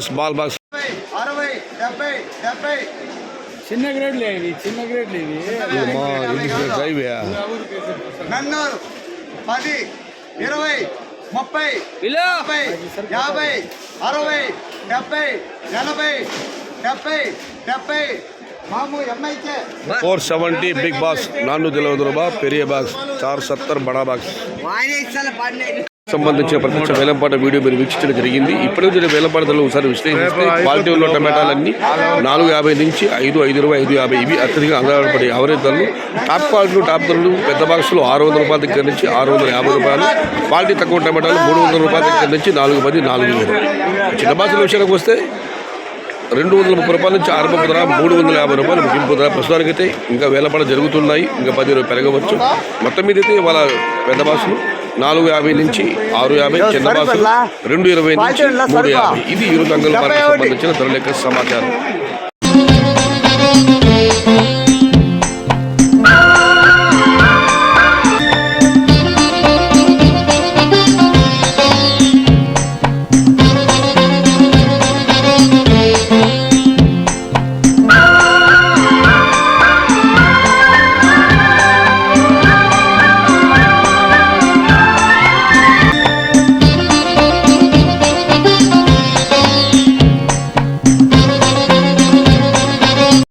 Small box 60, 70. చిన్న గ్రేడ్లు ఇవి, చిన్న గ్రేడ్లు ఇవి. నన్నూరు 10, 20, 30, 40, 50, 60, 70, 80, 70, 70. मामू एमआई के 470 बिग बॉक्स 400 రూపాయ పెరియ బాక్స్ 470 బడా బాక్స్ సంబంధించిన ప్రత్యక్ష వేలంపాట వీడియో మీరు వీక్షించడం జరిగింది. ఇప్పటికే జరిగిన వేలంపాట ధరలు ఒకసారి విశ్లేషిస్తే క్వాలిటీ ఉన్న టమాటాలన్నీ 450 నుంచి 520, 550 ఇవి అత్యధిక ఆధారపడే యావరేజ్ ధరలు. టాప్ క్వాలిటీలు టాప్ ధరలు పెద్ద బాక్సులు 600 రూపాయల దగ్గర నుంచి 650 రూపాయలు. క్వాలిటీ తక్కువ టమాటాలు 300 రూపాయల దగ్గర నుంచి 410, 400. చిన్న బాక్సుల విషయానికి వస్తే 230 రూపాయల నుంచి ఆరంభ ధర 350 రూపాయలు ముగింపు ధర. ప్రస్తుతానికైతే ఇంకా వేలంపాట జరుగుతున్నాయి, ఇంకా 10 రూపాయలు పెరగవచ్చు. మొత్తం మీద అయితే ఇవాళ పెద్ద బాక్సులు 450 నుంచి 650, చిన్న బాక్సులు 220 నుంచి 350. ఇది ఈరోజు అంగళ మార్కెట్ సంబంధించిన ధరల యొక్క సమాచారం.